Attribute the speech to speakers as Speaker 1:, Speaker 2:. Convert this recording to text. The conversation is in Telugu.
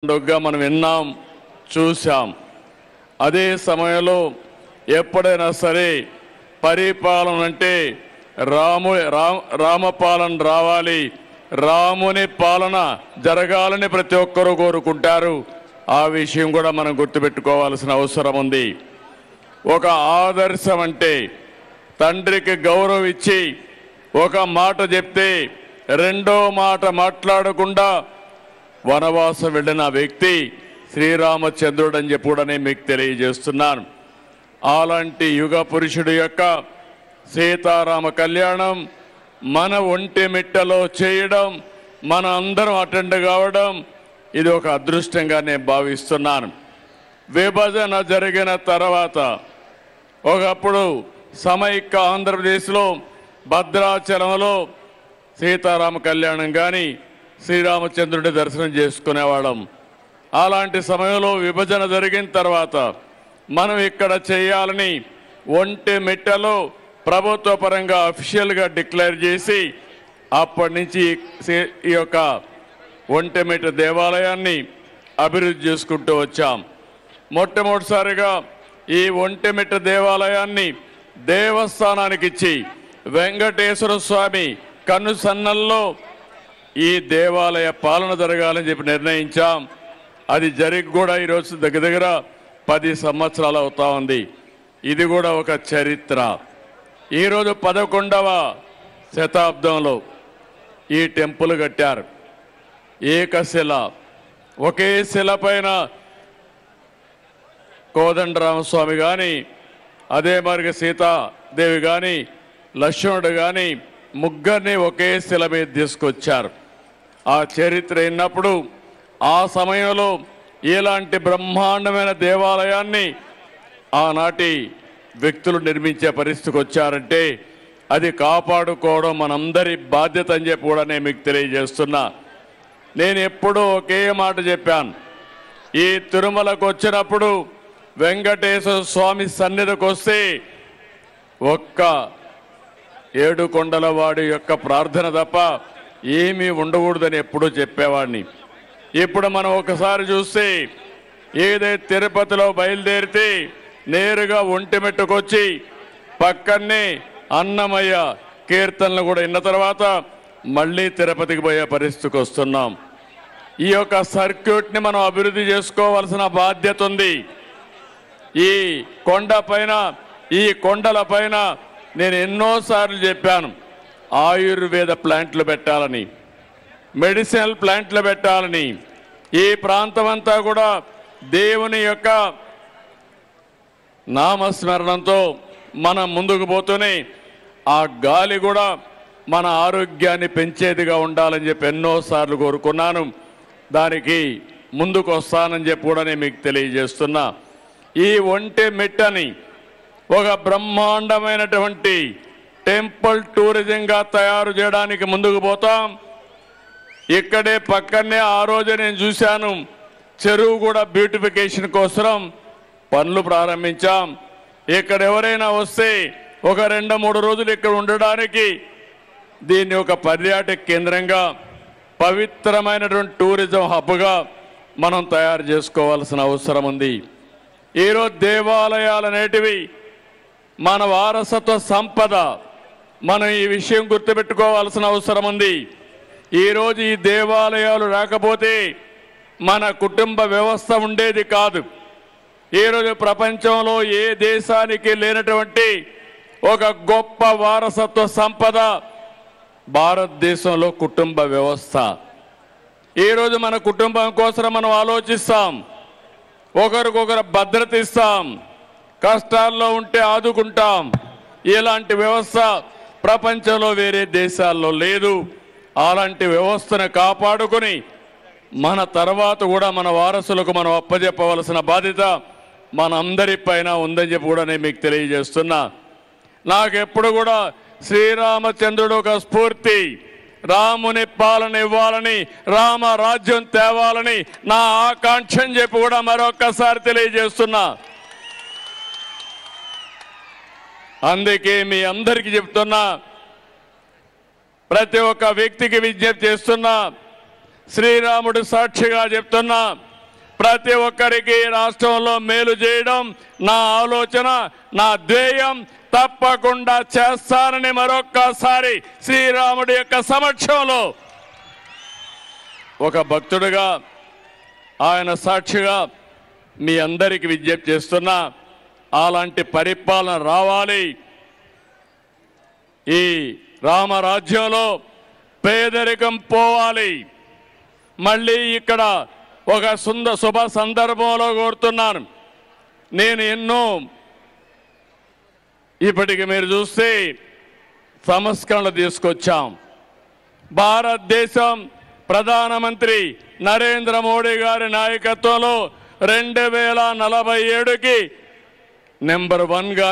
Speaker 1: పండుగగా మనం విన్నాం, చూశాం. అదే సమయంలో ఎప్పుడైనా సరే పరిపాలన అంటే రామపాలన రావాలి, రాముని పాలన జరగాలని ప్రతి ఒక్కరూ కోరుకుంటారు. ఆ విషయం కూడా మనం గుర్తుపెట్టుకోవాల్సిన అవసరం ఉంది. ఒక ఆదర్శం అంటే తండ్రికి గౌరవం ఇచ్చి ఒక మాట చెప్తే రెండో మాట మాట్లాడకుండా వనవాసం వెళ్ళిన వ్యక్తి శ్రీరామచంద్రుడు అని చెప్పి కూడా నేను మీకు తెలియజేస్తున్నాను. అలాంటి యుగ పురుషుడు యొక్క సీతారామ కళ్యాణం మన ఒంటిమిట్టలో చేయడం, మన అందరం అటెండ్ కావడం, ఇది ఒక అదృష్టంగా నేను భావిస్తున్నాను. విభజన జరిగిన తర్వాత ఒకప్పుడు సమైక్య ఆంధ్రప్రదేశ్లో భద్రాచలంలో సీతారామ కళ్యాణం కానీ శ్రీరామచంద్రుడి దర్శనం చేసుకునేవాళ్ళం. అలాంటి సమయంలో విభజన జరిగిన తర్వాత మనం ఇక్కడ చేయాలని ఒంటిమిట్టలో ప్రభుత్వ పరంగా అఫీషియల్గా డిక్లేర్ చేసి అప్పటి నుంచి ఈ యొక్క ఒంటిమిట్ట దేవాలయాన్ని అభివృద్ధి చేసుకుంటూ వచ్చాం. మొట్టమొదటిసారిగా ఈ ఒంటిమిట్ట దేవాలయాన్ని దేవస్థానానికి ఇచ్చి వెంకటేశ్వర స్వామి కన్నుసన్నల్లో ఈ దేవాలయ పాలన జరగాలని చెప్పి నిర్ణయించాం. అది జరిగి కూడా ఈరోజు దగ్గర 10 సంవత్సరాలు అవుతా ఉంది. ఇది కూడా ఒక చరిత్ర. ఈరోజు 11వ శతాబ్దంలో ఈ టెంపుల్ కట్టారు. ఏకశిల, ఒకే శిల పైన కోదండరామస్వామి కానీ, అదే మరి సీతాదేవి కానీ, లక్ష్మణుడు కానీ ముగ్గురిని ఒకే శిల మీద తీసుకొచ్చారు. ఆ చరిత్ర అయినప్పుడు ఆ సమయంలో ఇలాంటి బ్రహ్మాండమైన దేవాలయాన్ని ఆనాటి వ్యక్తులు నిర్మించే పరిస్థితికి వచ్చారంటే అది కాపాడుకోవడం మనందరి బాధ్యత అని చెప్పి కూడా నేను మీకు తెలియజేస్తున్నా. నేను ఎప్పుడూ ఒకే మాట చెప్పాను. ఈ తిరుమలకు వచ్చినప్పుడు వెంకటేశ్వర స్వామి సన్నిధికి వస్తే ఒక్క ఏడుకొండల వాడి యొక్క ప్రార్థన తప్ప ఏమీ ఉండకూడదని ఎప్పుడూ చెప్పేవాడిని. ఇప్పుడు మనం ఒకసారి చూస్తే ఏదైతే తిరుపతిలో బయలుదేరితే నేరుగా ఒంటిమిట్టకొచ్చి పక్కనే అన్నమయ్య కీర్తనలు కూడా విన్న తర్వాత మళ్ళీ తిరుపతికి పోయే పరిస్థితికి వస్తున్నాం. ఈ యొక్క సర్క్యూట్ని మనం అభివృద్ధి చేసుకోవాల్సిన బాధ్యత ఉంది. ఈ కొండపైన, ఈ కొండల పైన నేను ఎన్నోసార్లు చెప్పాను, ఆయుర్వేద ప్లాంట్లు పెట్టాలని, మెడిసినల్ ప్లాంట్లు పెట్టాలని. ఈ ప్రాంతం అంతా కూడా దేవుని యొక్క నామస్మరణంతో మనం ముందుకు పోతూనే ఆ గాలి కూడా మన ఆరోగ్యాన్ని పెంచేదిగా ఉండాలని చెప్పి ఎన్నోసార్లు కోరుకున్నాను. దానికి ముందుకు వస్తానని చెప్పి కూడా నేను మీకు తెలియజేస్తున్నా. ఈ ఒంటిమిట్టని ఒక బ్రహ్మాండమైనటువంటి టెంపుల్ టూరిజంగా తయారు చేయడానికి ముందుకు పోతాం. ఇక్కడే పక్కనే ఆ రోజు నేను చూశాను, చెరువు కూడా బ్యూటిఫికేషన్ కోసం పనులు ప్రారంభించాం. ఇక్కడ ఎవరైనా వస్తే ఒక 2-3 రోజులు ఇక్కడ ఉండడానికి దీన్ని ఒక పర్యాటక కేంద్రంగా, పవిత్రమైనటువంటి టూరిజం హబ్గా మనం తయారు చేసుకోవాల్సిన అవసరం ఉంది. ఈరోజు దేవాలయాలు అనేటివి మన వారసత్వ సంపద. మనం ఈ విషయం గుర్తుపెట్టుకోవాల్సిన అవసరం ఉంది. ఈరోజు ఈ దేవాలయాలు రాకపోతే మన కుటుంబ వ్యవస్థ ఉండేది కాదు. ఈరోజు ప్రపంచంలో ఏ దేశానికి లేనటువంటి ఒక గొప్ప వారసత్వ సంపద భారతదేశంలో కుటుంబ వ్యవస్థ. ఈరోజు మన కుటుంబం కోసం మనం ఆలోచిస్తాం, ఒకరికొకరు భద్రత ఇస్తాం, కష్టాల్లో ఉంటే ఆదుకుంటాం. ఇలాంటి వ్యవస్థ ప్రపంచంలో వేరే దేశాల్లో లేదు. అలాంటి వ్యవస్థను కాపాడుకొని మన తర్వాత కూడా మన వారసులకు మనం అప్పజెప్పవలసిన బాధ్యత మనందరిపైన ఉందని చెప్పి కూడా నేను మీకు తెలియజేస్తున్నా. నాకెప్పుడు కూడా శ్రీరామచంద్రుడు ఒక స్ఫూర్తి. రాముని పాలన ఇవ్వాలని, రామ రాజ్యం తేవాలని నా ఆకాంక్ష అని చెప్పి కూడా మరొక్కసారి తెలియజేస్తున్నా. అందుకే మీ అందరికీ చెప్తున్నా, ప్రతి ఒక్క వ్యక్తికి విజ్ఞప్తి చేస్తున్నా, శ్రీరాముడు సాక్షిగా చెప్తున్నా, ప్రతి ఒక్కరికి రాష్ట్రంలో మేలు చేయడం నా ఆలోచన, నా ధ్యేయం. తప్పకుండా చేస్తానని మరొక్కసారి శ్రీరాముడి యొక్క సమక్షంలో ఒక భక్తుడిగా, ఆయన సాక్షిగా మీ అందరికీ విజ్ఞప్తి చేస్తున్నా. అలాంటి పరిపాలన రావాలి. ఈ రామరాజ్యంలో పేదరికం పోవాలి. మళ్ళీ ఇక్కడ ఒక శుభ సందర్భంలో కోరుతున్నాను. నేను ఎన్నో ఇప్పటికి మీరు చూస్తే సంస్కరణలు తీసుకొచ్చాం. భారతదేశం ప్రధానమంత్రి నరేంద్ర మోడీ గారి నాయకత్వంలో 2047కి నెంబర్ 1గా